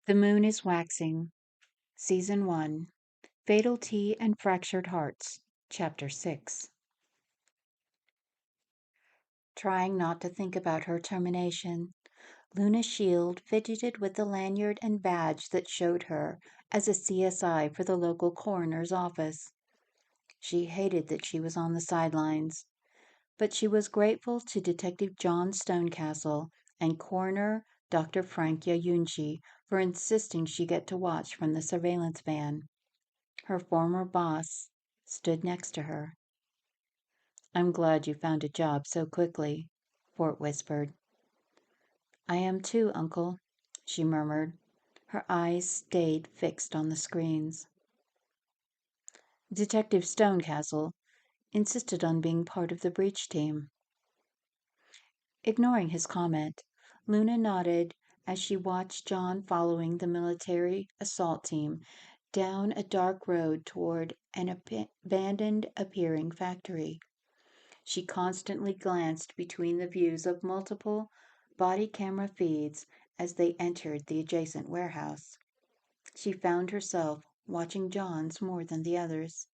The Moon is Waxing, Season 1, Fatal Tea and Fractured Hearts, Chapter 6. Trying not to think about her termination, Luna Shield fidgeted with the lanyard and badge that showed her as a CSI for the local coroner's office. She hated that she was on the sidelines, but she was grateful to Detective John Stonecastle and Coroner Dr. Frank Yayunchi for insisting she get to watch from the surveillance van. Her former boss stood next to her. "I'm glad you found a job so quickly," Fort whispered. "I am too, Uncle," she murmured. Her eyes stayed fixed on the screens. Detective Stonecastle insisted on being part of the breach team. Ignoring his comment, Luna nodded as she watched John following the military assault team down a dark road toward an abandoned appearing factory. She constantly glanced between the views of multiple body camera feeds as they entered the adjacent warehouse. She found herself watching John's more than the others.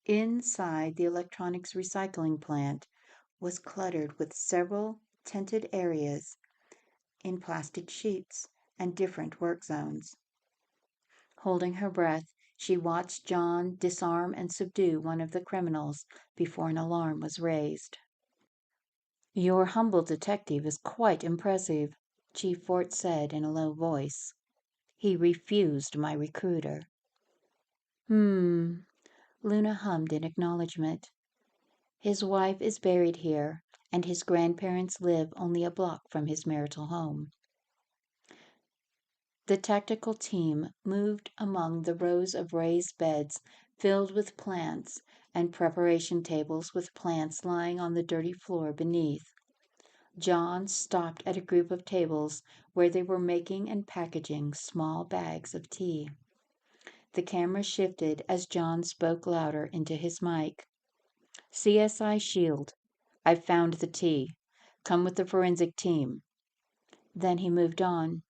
Inside the electronics recycling plant was cluttered with several tented areas in plastic sheets and different work zones. Holding her breath, she watched John disarm and subdue one of the criminals before an alarm was raised. "Your humble detective is quite impressive," Chief Fort said in a low voice. "He refused my recruiter." Luna hummed in acknowledgement. "His wife is buried here, and his grandparents live only a block from his marital home." The tactical team moved among the rows of raised beds filled with plants and preparation tables with plants lying on the dirty floor beneath. John stopped at a group of tables where they were making and packaging small bags of tea. The camera shifted as John spoke louder into his mic. "CSI Shield, I've found the tea. Come with the forensic team." Then he moved on.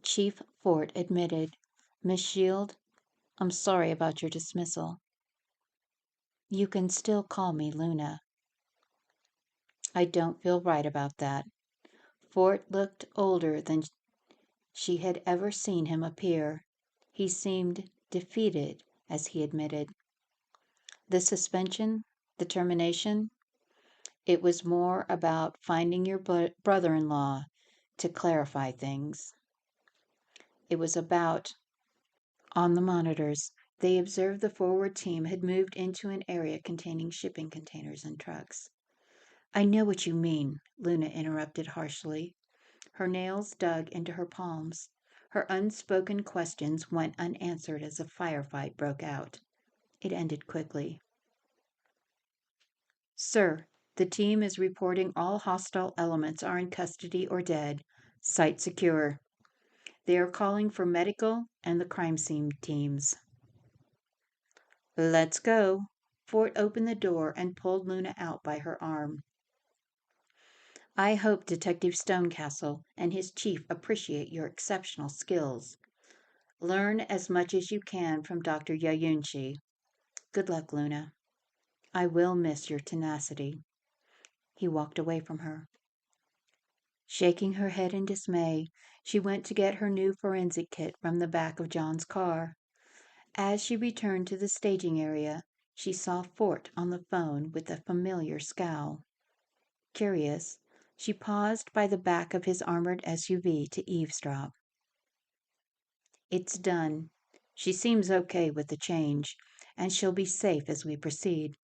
Chief Fort admitted, "Miss Shield, I'm sorry about your dismissal." "You can still call me Luna." "I don't feel right about that." Fort looked older than she had ever seen him appear. He seemed defeated as he admitted. "The suspension, the termination, it was more about finding your brother-in-law to clarify things. It was about—" On the monitors, they observed the forward team had moved into an area containing shipping containers and trucks. "I know what you mean," Luna interrupted harshly. Her nails dug into her palms. Her unspoken questions went unanswered as a firefight broke out. It ended quickly. "Sir, the team is reporting all hostile elements are in custody or dead. Site secure. They are calling for medical and the crime scene teams." "Let's go." Fort opened the door and pulled Luna out by her arm. "I hope Detective Stonecastle and his chief appreciate your exceptional skills. Learn as much as you can from Dr. Yayunchi. Good luck, Luna. I will miss your tenacity." He walked away from her. Shaking her head in dismay, she went to get her new forensic kit from the back of John's car. As she returned to the staging area, she saw Fort on the phone with a familiar scowl. Curious, she paused by the back of his armored SUV to eavesdrop. "It's done. She seems okay with the change, and she'll be safe as we proceed."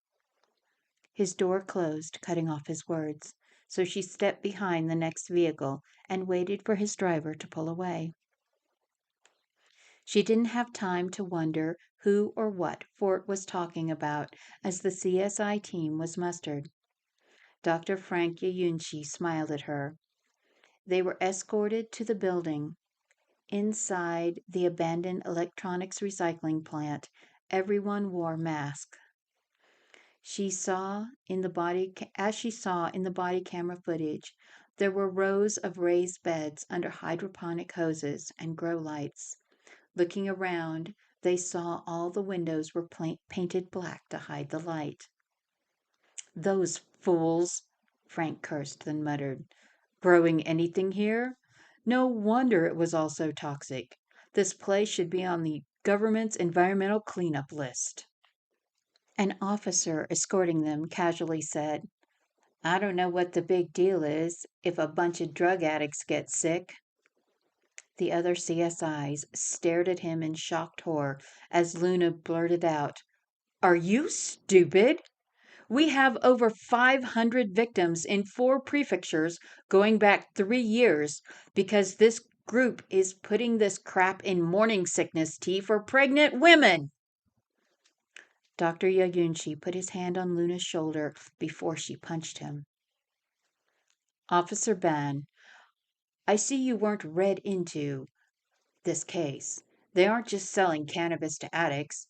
His door closed, cutting off his words, so she stepped behind the next vehicle and waited for his driver to pull away. She didn't have time to wonder who or what Fort was talking about as the CSI team was mustered. Dr. Frank Yayunchi smiled at her. They were escorted to the building. Inside the abandoned electronics recycling plant, everyone wore masks. As she saw in the body camera footage, There were rows of raised beds under hydroponic hoses and grow lights. Looking around, they saw all the windows were painted black to hide the light. "Those fools!" Frank cursed, then muttered. "Growing anything here? No wonder it was all so toxic. This place should be on the government's environmental cleanup list." An officer escorting them casually said, "I don't know what the big deal is if a bunch of drug addicts get sick." The other CSIs stared at him in shocked horror as Luna blurted out, "Are you stupid? We have over 500 victims in 4 prefectures going back 3 years because this group is putting this crap in morning sickness tea for pregnant women." Dr. Yayunchi put his hand on Luna's shoulder before she punched him. "Officer Ban, I see you weren't read into this case. They aren't just selling cannabis to addicts.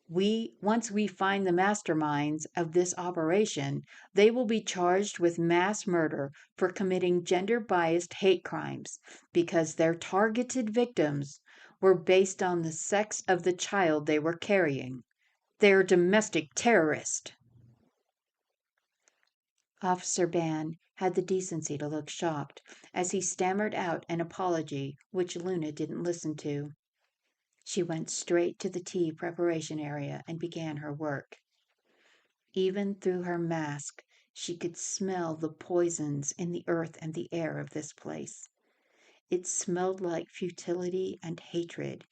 Once we find the masterminds of this operation, they will be charged with mass murder for committing gender-biased hate crimes because their targeted victims were based on the sex of the child they were carrying. They're domestic terrorists." Officer Ban had the decency to look shocked as he stammered out an apology which Luna didn't listen to. She went straight to the tea preparation area and began her work. Even through her mask, she could smell the poisons in the earth and the air of this place. It smelled like futility and hatred,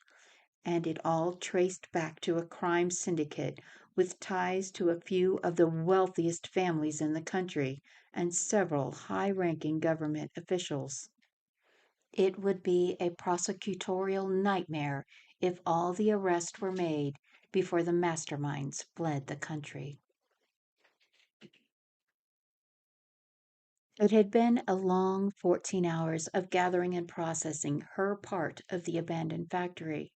and it all traced back to a crime syndicate with ties to a few of the wealthiest families in the country and several high-ranking government officials. It would be a prosecutorial nightmare if all the arrests were made before the masterminds fled the country. It had been a long 14 hours of gathering and processing her part of the abandoned factory.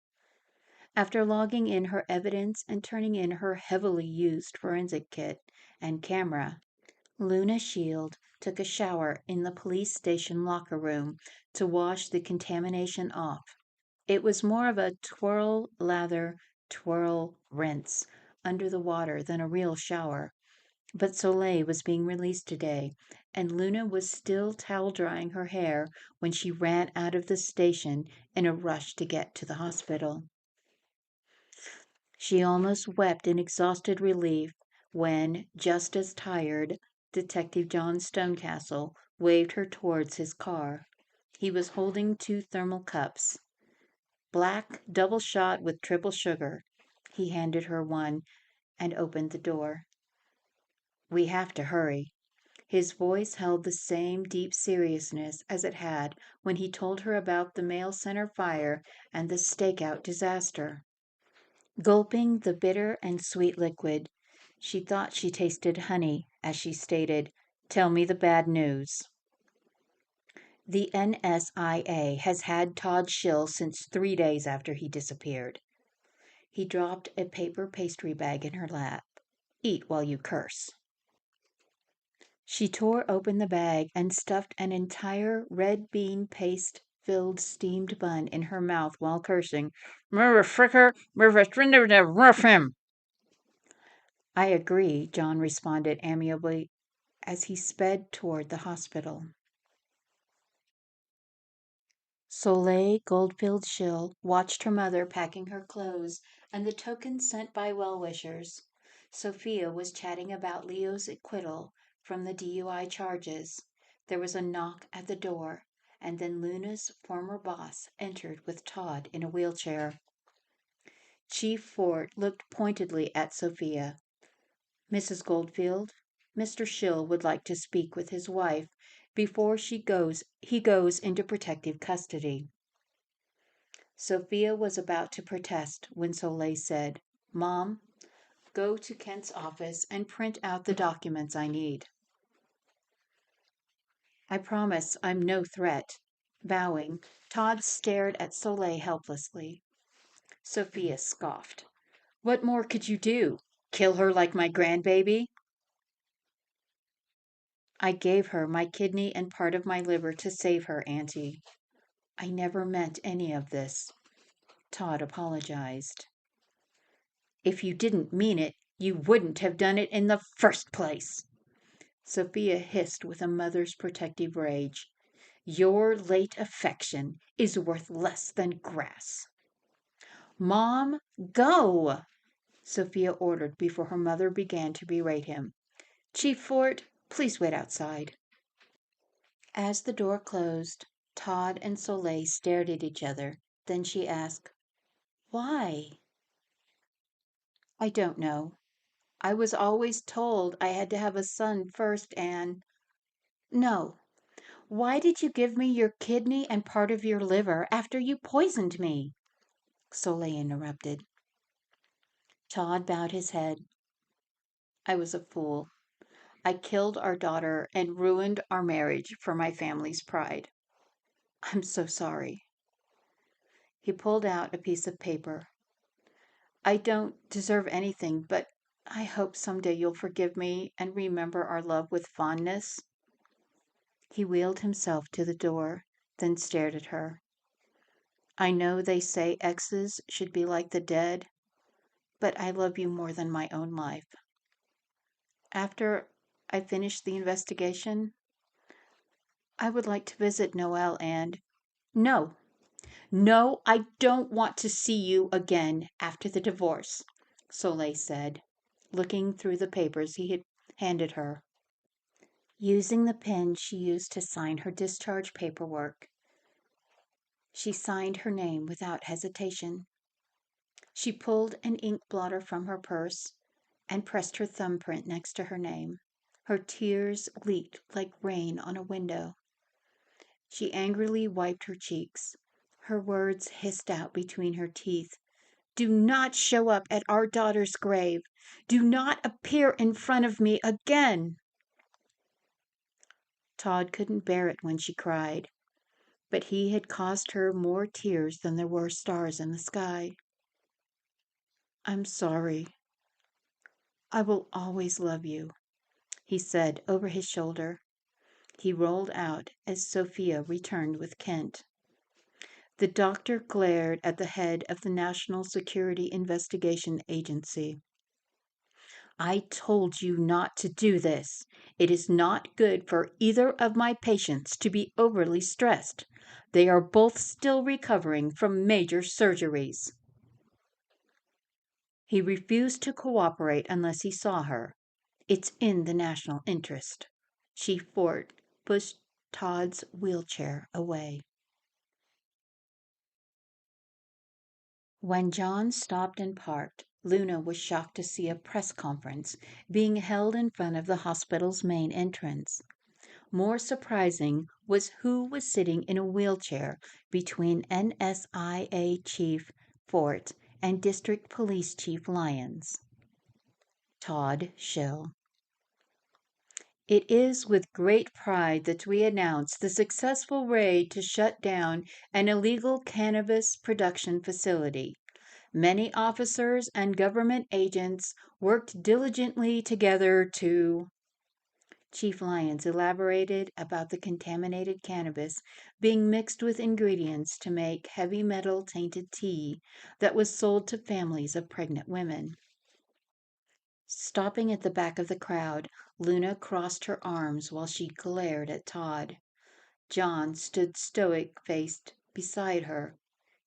After logging in her evidence and turning in her heavily used forensic kit and camera, Luna Shield took a shower in the police station locker room to wash the contamination off. It was more of a twirl, lather, twirl, rinse under the water than a real shower. But Soleil was being released today, and Luna was still towel drying her hair when she ran out of the station in a rush to get to the hospital. She almost wept in exhausted relief when, just as tired, Detective John Stonecastle waved her towards his car. He was holding 2 thermal cups. "Black, double shot with triple sugar." He handed her one and opened the door. "We have to hurry." His voice held the same deep seriousness as it had when he told her about the mail center fire and the stakeout disaster. Gulping the bitter and sweet liquid, she thought she tasted honey as she stated, "Tell me the bad news." "The NSIA has had Todd Shill since 3 days after he disappeared." He dropped a paper pastry bag in her lap. "Eat while you curse." She tore open the bag and stuffed an entire red bean paste filled steamed bun in her mouth while cursing, "Murder fricker, murder rough him." "I agree," John responded amiably as he sped toward the hospital. Soleil Goldfield-Shill watched her mother packing her clothes and the tokens sent by well-wishers. Sophia was chatting about Leo's acquittal from the DUI charges. There was a knock at the door, and then Luna's former boss entered with Todd in a wheelchair. Chief Fort looked pointedly at Sophia. "Mrs. Goldfield, Mr. Shill would like to speak with his wife before he goes into protective custody." Sophia was about to protest when Soleil said, "Mom, go to Kent's office and print out the documents I need." "I promise I'm no threat." Bowing, Todd stared at Soleil helplessly. Sophia scoffed. "What more could you do? Kill her like my grandbaby?" I gave her my kidney and part of my liver to save her, Auntie. I never meant any of this. Todd apologized. If you didn't mean it, you wouldn't have done it in the first place. Sophia hissed with a mother's protective rage. Your late affection is worth less than grass. Mom, go! Sophia ordered before her mother began to berate him. Chief Fort, please wait outside. As the door closed, Todd and Soleil stared at each other. Then she asked, Why? I don't know. I was always told I had to have a son first and... No. Why did you give me your kidney and part of your liver after you poisoned me? Soleil interrupted. Todd bowed his head. I was a fool. I killed our daughter and ruined our marriage for my family's pride. I'm so sorry. He pulled out a piece of paper. I don't deserve anything, but I hope someday you'll forgive me and remember our love with fondness. He wheeled himself to the door, then stared at her. I know they say exes should be like the dead, but I love you more than my own life. After I finish the investigation, I would like to visit Noelle and... No, I don't want to see you again after the divorce, Soleil said, looking through the papers he had handed her. Using the pen she used to sign her discharge paperwork, she signed her name without hesitation. She pulled an ink blotter from her purse and pressed her thumbprint next to her name. Her tears leaked like rain on a window. She angrily wiped her cheeks. Her words hissed out between her teeth. Do not show up at our daughter's grave. Do not appear in front of me again. Todd couldn't bear it when she cried, but he had caused her more tears than there were stars in the sky. I'm sorry. I will always love you, he said over his shoulder. He rolled out as Sophia returned with Kent. The doctor glared at the head of the National Security Investigation Agency. I told you not to do this. It is not good for either of my patients to be overly stressed. They are both still recovering from major surgeries. He refused to cooperate unless he saw her. It's in the national interest. Chief Fort pushed Todd's wheelchair away. When John stopped and parked, Luna was shocked to see a press conference being held in front of the hospital's main entrance. More surprising was who was sitting in a wheelchair between NSIA Chief Fort and District Police Chief Lyons. Todd Shill. It is with great pride that we announce the successful raid to shut down an illegal cannabis production facility. Many officers and government agents worked diligently together to... Chief Lyons elaborated about the contaminated cannabis being mixed with ingredients to make heavy metal tainted tea that was sold to families of pregnant women. Stopping at the back of the crowd, Luna crossed her arms while she glared at Todd. John stood stoic-faced beside her.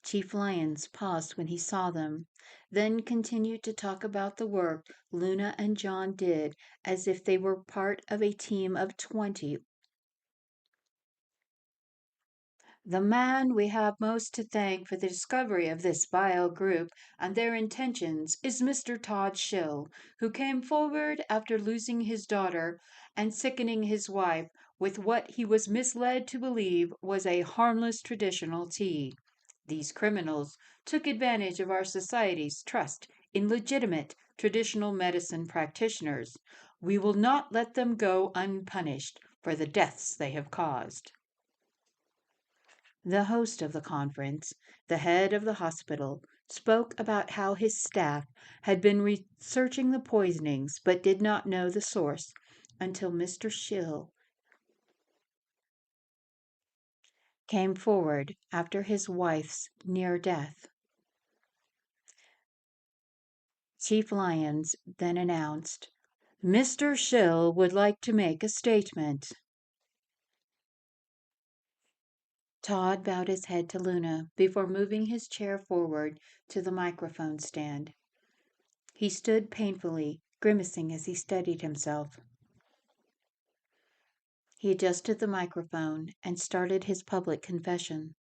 Chief Lyons paused when he saw them, then continued to talk about the work Luna and John did as if they were part of a team of 20. The man we have most to thank for the discovery of this vile group and their intentions is Mr. Todd Shill, who came forward after losing his daughter and sickening his wife with what he was misled to believe was a harmless traditional tea. These criminals took advantage of our society's trust in legitimate traditional medicine practitioners. We will not let them go unpunished for the deaths they have caused. The host of the conference, the head of the hospital, spoke about how his staff had been researching the poisonings but did not know the source until Mr. Shill came forward after his wife's near death. Chief Lyons then announced, "Mr. Shill would like to make a statement." Todd bowed his head to Luna before moving his chair forward to the microphone stand. He stood painfully, grimacing as he steadied himself. He adjusted the microphone and started his public confession.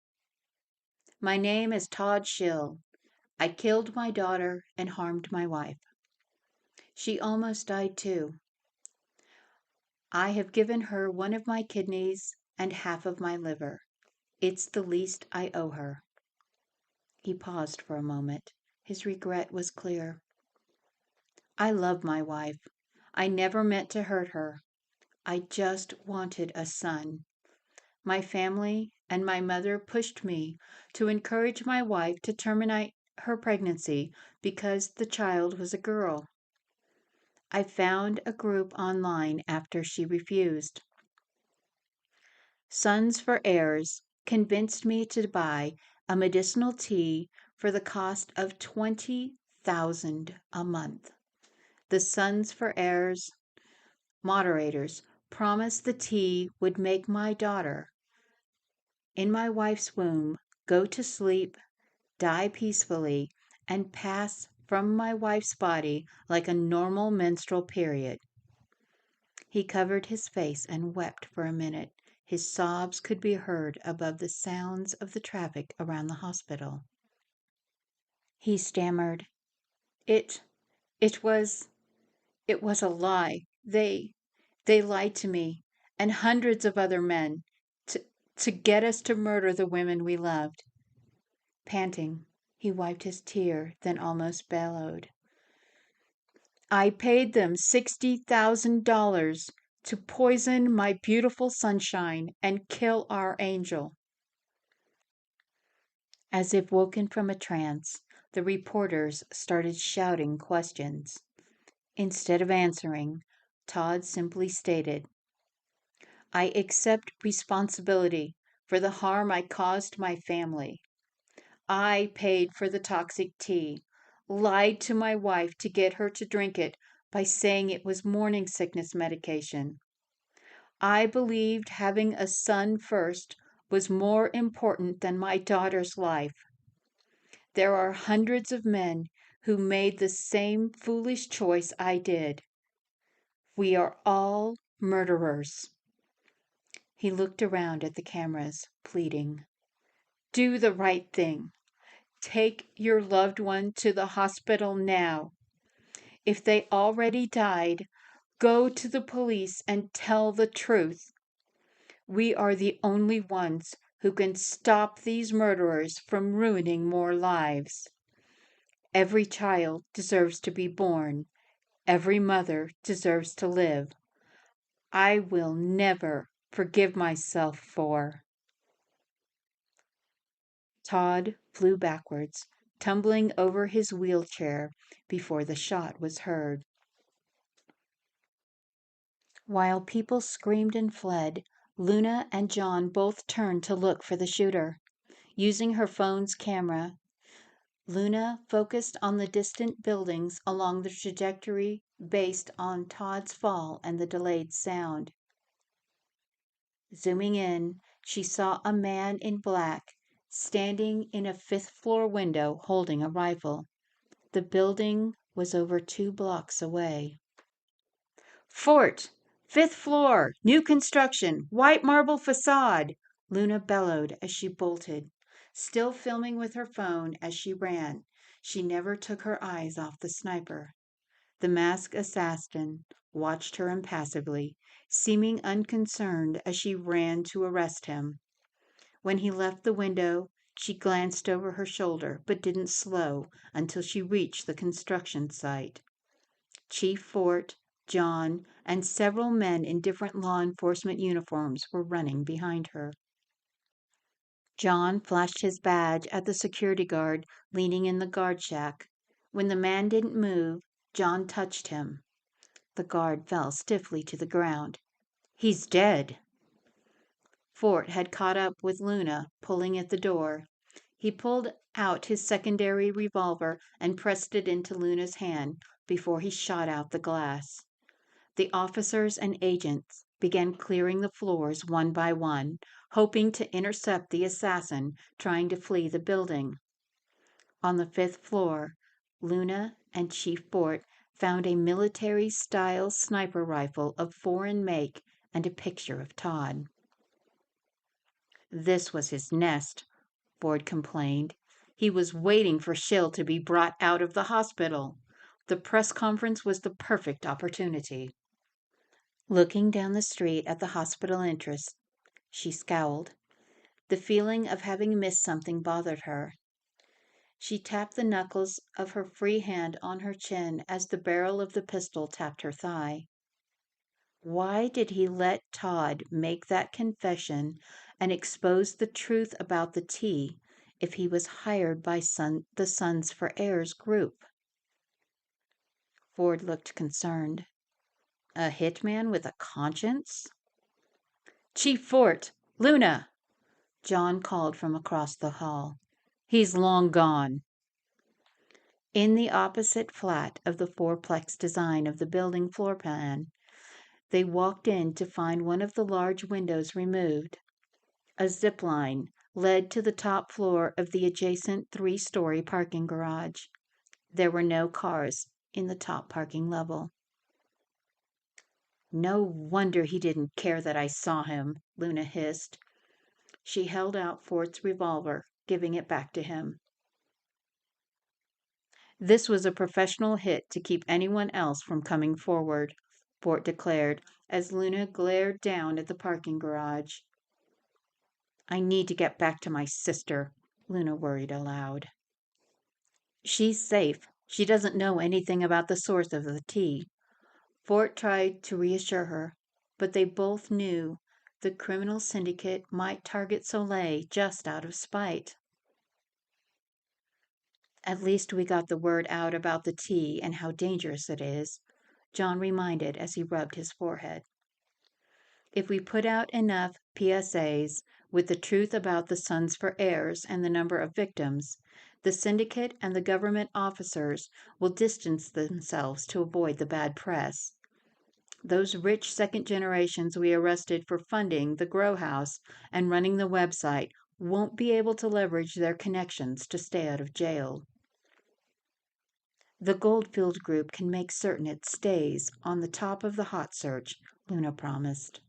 "My name is Todd Shill. I killed my daughter and harmed my wife. She almost died too. I have given her one of my kidneys and half of my liver. It's the least I owe her." He paused for a moment. His regret was clear. "I love my wife. I never meant to hurt her. I just wanted a son. My family and my mother pushed me to encourage my wife to terminate her pregnancy because the child was a girl. I found a group online after she refused. Sons For Heirs convinced me to buy a medicinal tea for the cost of $20,000 a month. The Sons For Heirs moderators promised the tea would make my daughter, in my wife's womb, go to sleep, die peacefully, and pass from my wife's body like a normal menstrual period." He covered his face and wept for a minute. His sobs could be heard above the sounds of the traffic around the hospital. He stammered, "It it was it was a lie. They lied to me and hundreds of other men to get us to murder the women we loved." Panting, he wiped his tear, then almost bellowed, "I paid them $60,000 to poison my beautiful sunshine and kill our angel." As if woken from a trance, the reporters started shouting questions. Instead of answering, Todd simply stated, "I accept responsibility for the harm I caused my family. I paid for the toxic tea, lied to my wife to get her to drink it by saying it was morning sickness medication. I believed having a son first was more important than my daughter's life. There are hundreds of men who made the same foolish choice I did. We are all murderers." He looked around at the cameras, pleading, "Do the right thing. Take your loved one to the hospital now. If they already died, go to the police and tell the truth. We are the only ones who can stop these murderers from ruining more lives. Every child deserves to be born. Every mother deserves to live. I will never forgive myself for—" Todd flew backwards, tumbling over his wheelchair before the shot was heard. While people screamed and fled, Luna and John both turned to look for the shooter. Using her phone's camera, Luna focused on the distant buildings along the trajectory based on Todd's fall and the delayed sound. Zooming in, she saw a man in black standing in a fifth-floor window holding a rifle. The building was over 2 blocks away. "Fort! Fifth floor! New construction! White marble facade!" Luna bellowed as she bolted, still filming with her phone as she ran. She never took her eyes off the sniper. The masked assassin watched her impassively, seeming unconcerned as she ran to arrest him. When he left the window, she glanced over her shoulder, but didn't slow until she reached the construction site. Chief Fort, John, and several men in different law enforcement uniforms were running behind her. John flashed his badge at the security guard leaning in the guard shack. When the man didn't move, John touched him. The guard fell stiffly to the ground. "He's dead." Fort had caught up with Luna, pulling at the door. He pulled out his secondary revolver and pressed it into Luna's hand before he shot out the glass. The officers and agents began clearing the floors one by one, hoping to intercept the assassin trying to flee the building. On the 5th floor, Luna and Chief Fort found a military-style sniper rifle of foreign make and a picture of Todd. This was his nest, Ford complained. He was waiting for Shill to be brought out of the hospital. The press conference was the perfect opportunity. Looking down the street at the hospital entrance, she scowled. The feeling of having missed something bothered her. She tapped the knuckles of her free hand on her chin as the barrel of the pistol tapped her thigh. Why did he let Todd make that confession and expose the truth about the tea if he was hired by the Sons For Heirs group? Ford looked concerned. A hitman with a conscience? Chief Fort! Luna! John called from across the hall. He's long gone. In the opposite flat of the fourplex design of the building floor plan, they walked in to find one of the large windows removed. A zip line led to the top floor of the adjacent 3-story parking garage. There were no cars in the top parking level. No wonder he didn't care that I saw him, Luna hissed. She held out Fort's revolver, giving it back to him. This was a professional hit to keep anyone else from coming forward, Fort declared as Luna glared down at the parking garage. I need to get back to my sister, Luna worried aloud. She's safe. She doesn't know anything about the source of the tea. Fort tried to reassure her, but they both knew the criminal syndicate might target Soleil just out of spite. At least we got the word out about the tea and how dangerous it is, John reminded as he rubbed his forehead. If we put out enough PSAs with the truth about the Sons For Heirs and the number of victims, the syndicate and the government officers will distance themselves to avoid the bad press. Those rich second generations we arrested for funding the grow house and running the website won't be able to leverage their connections to stay out of jail. The Goldfield group can make certain it stays on the top of the hot search, Luna promised.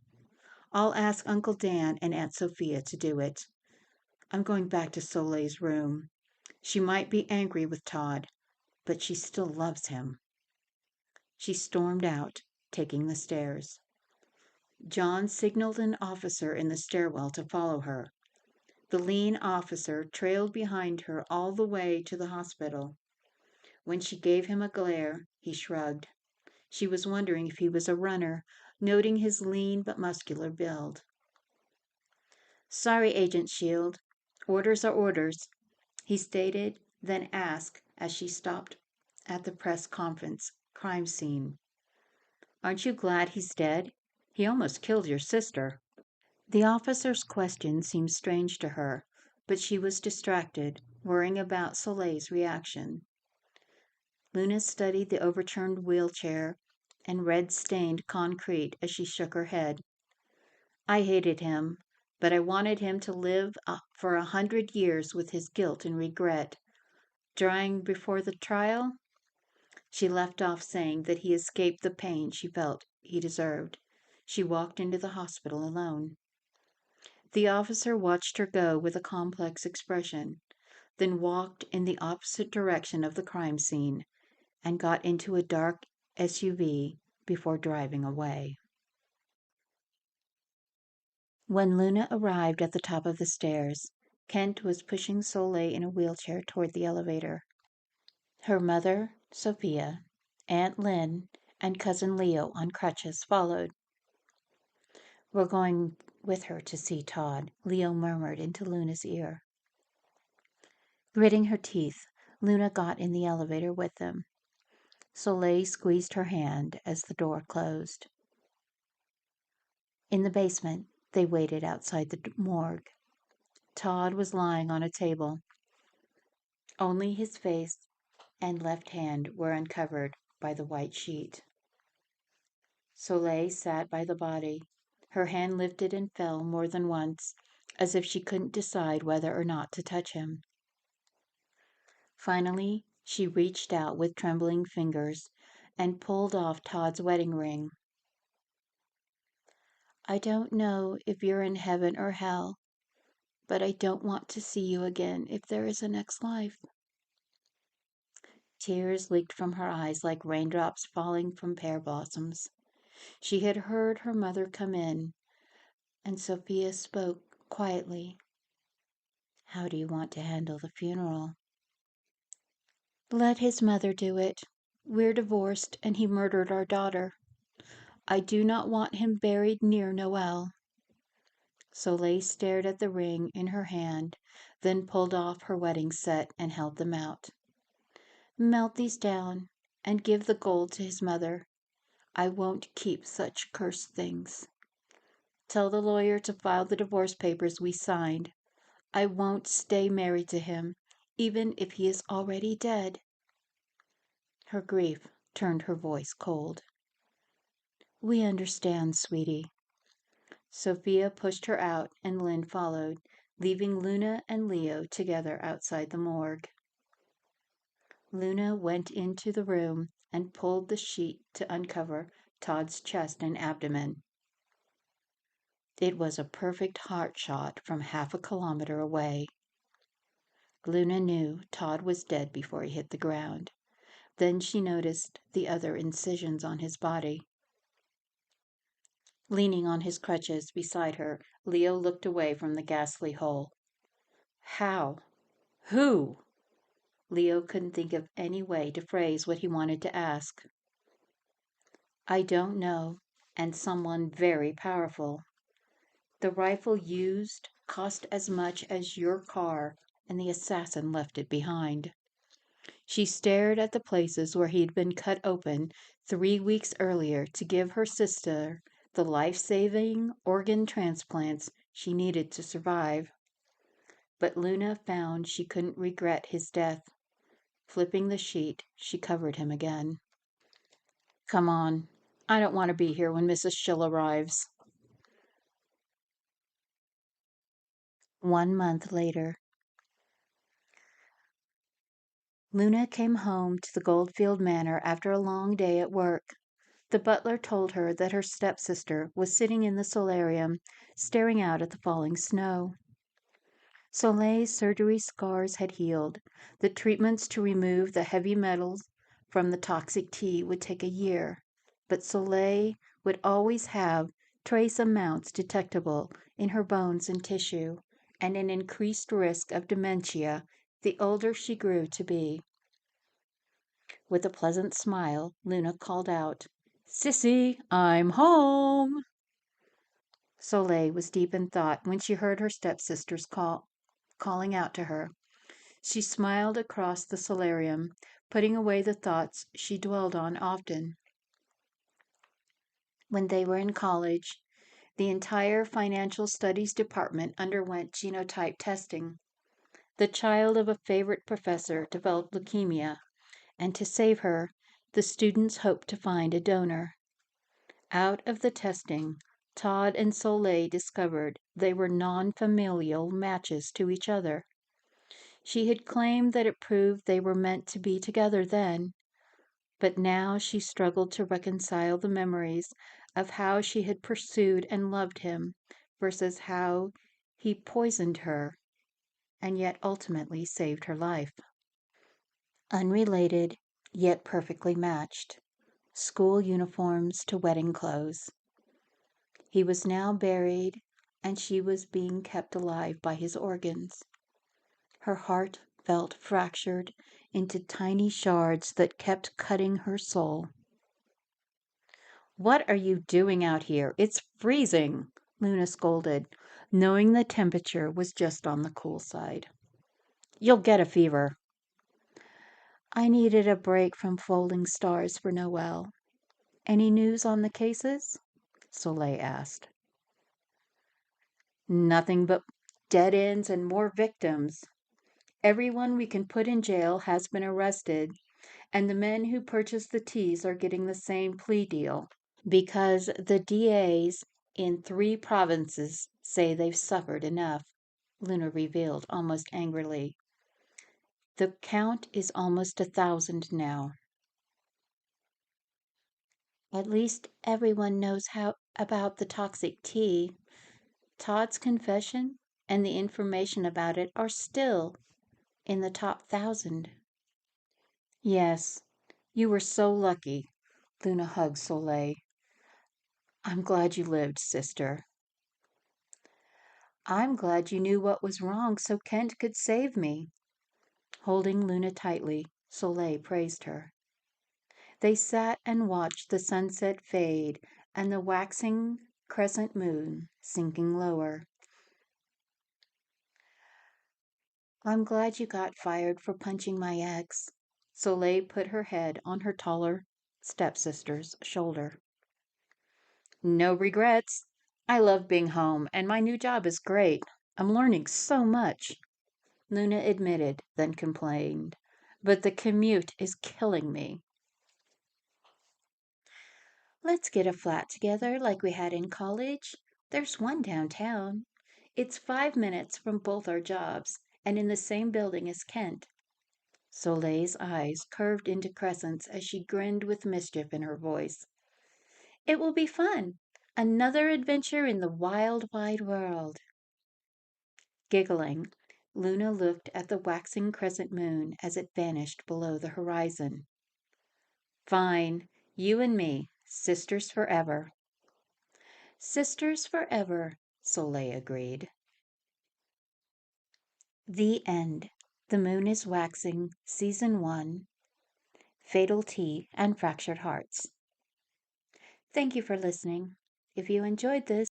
I'll ask Uncle Dan and Aunt Sophia to do it. I'm going back to Soleil's room. She might be angry with Todd, but she still loves him. She stormed out, taking the stairs. John signaled an officer in the stairwell to follow her. The lean officer trailed behind her all the way to the hospital. When she gave him a glare, he shrugged. She was wondering if he was a runner, noting his lean but muscular build. Sorry, Agent Shield. Orders are orders, he stated, then asked as she stopped at the press conference crime scene. Aren't you glad he's dead? He almost killed your sister. The officer's question seemed strange to her, but she was distracted, worrying about Soleil's reaction. Luna studied the overturned wheelchair and red-stained concrete as she shook her head. I hated him, but I wanted him to live for 100 years with his guilt and regret. Drying before the trial? She left off saying that he escaped the pain she felt he deserved. She walked into the hospital alone. The officer watched her go with a complex expression, then walked in the opposite direction of the crime scene and got into a dark SUV before driving away. When Luna arrived at the top of the stairs, Kent was pushing Soleil in a wheelchair toward the elevator. Her mother, Sophia, Aunt Lynn, and Cousin Leo on crutches followed. We're going with her to see Todd, Leo murmured into Luna's ear. Gritting her teeth, Luna got in the elevator with them. Soleil squeezed her hand as the door closed. In the basement, They waited outside the morgue. Todd was lying on a table. Only his face and left hand were uncovered by the white sheet. Soleil sat by the body. Her hand lifted and fell more than once, as if she couldn't decide whether or not to touch him. Finally, she reached out with trembling fingers and pulled off Todd's wedding ring. I don't know if you're in heaven or hell, but I don't want to see you again if there is a next life. Tears leaked from her eyes like raindrops falling from pear blossoms. She had heard her mother come in, and Sophia spoke quietly. How do you want to handle the funeral? Let his mother do it. We're divorced, and he murdered our daughter. I do not want him buried near Noel. Soleil stared at the ring in her hand, then pulled off her wedding set and held them out. Melt these down and give the gold to his mother. I won't keep such cursed things. Tell the lawyer to file the divorce papers we signed. I won't stay married to him, even if he is already dead. Her grief turned her voice cold. We understand, sweetie. Sophia pushed her out, and Lynn followed, leaving Luna and Leo together outside the morgue. Luna went into the room and pulled the sheet to uncover Todd's chest and abdomen. It was a perfect heart shot from half a kilometer away. Luna knew Todd was dead before he hit the ground. Then she noticed the other incisions on his body. Leaning on his crutches beside her, Leo looked away from the ghastly hole. How? Who? Leo couldn't think of any way to phrase what he wanted to ask. I don't know, and someone very powerful. The rifle used cost as much as your car, and the assassin left it behind. She stared at the places where he'd been cut open 3 weeks earlier to give her sister the life-saving organ transplants she needed to survive. But Luna found she couldn't regret his death. Flipping the sheet, she covered him again. Come on. I don't want to be here when Mrs. Shill arrives. 1 month later. Luna came home to the Goldfield Manor after a long day at work. The butler told her that her stepsister was sitting in the solarium, staring out at the falling snow. Soleil's surgery scars had healed. The treatments to remove the heavy metals from the toxic tea would take a year, but Soleil would always have trace amounts detectable in her bones and tissue, and an increased risk of dementia the older she grew to be. With a pleasant smile, Luna called out, Sissy, I'm home. Soleil was deep in thought when she heard her stepsisters calling out to her. She smiled across the solarium, putting away the thoughts she dwelled on often. When they were in college, the entire financial studies department underwent genotype testing. The child of a favorite professor developed leukemia, and to save her, the students hoped to find a donor. Out of the testing, Todd and Soleil discovered they were non-familial matches to each other. She had claimed that it proved they were meant to be together then, but now she struggled to reconcile the memories of how she had pursued and loved him versus how he poisoned her and yet ultimately saved her life. Unrelated, yet perfectly matched. School uniforms to wedding clothes. He was now buried, and she was being kept alive by his organs. Her heart felt fractured into tiny shards that kept cutting her soul. What are you doing out here? It's freezing, Luna scolded, knowing the temperature was just on the cool side. You'll get a fever. I needed a break from folding stars for Noel. Any news on the cases? Soleil asked. Nothing but dead ends and more victims. Everyone we can put in jail has been arrested, and the men who purchased the teas are getting the same plea deal because the DAs in 3 provinces say they've suffered enough, Luna revealed almost angrily. The count is almost 1,000 now. At least everyone knows how about the toxic tea. Todd's confession and the information about it are still in the top 1,000. Yes, you were so lucky. Luna hugged Soleil. I'm glad you lived, sister. I'm glad you knew what was wrong so Kent could save me. Holding Luna tightly, Soleil praised her. They sat and watched the sunset fade and the waxing crescent moon sinking lower. I'm glad you got fired for punching my ex. Soleil put her head on her taller stepsister's shoulder. No regrets. I love being home, and my new job is great. I'm learning so much, Luna admitted, then complained. But the commute is killing me. Let's get a flat together like we had in college. There's one downtown. It's 5 minutes from both our jobs, and in the same building as Kent. Soleil's eyes curved into crescents as she grinned with mischief in her voice. It will be fun. Another adventure in the wild, wide world. Giggling, Luna looked at the waxing crescent moon as it vanished below the horizon. Fine, you and me, sisters forever. Sisters forever, Soleil agreed. The end. The Moon is Waxing, Season 1, Fatal Tea and Fractured Hearts. Thank you for listening. If you enjoyed this,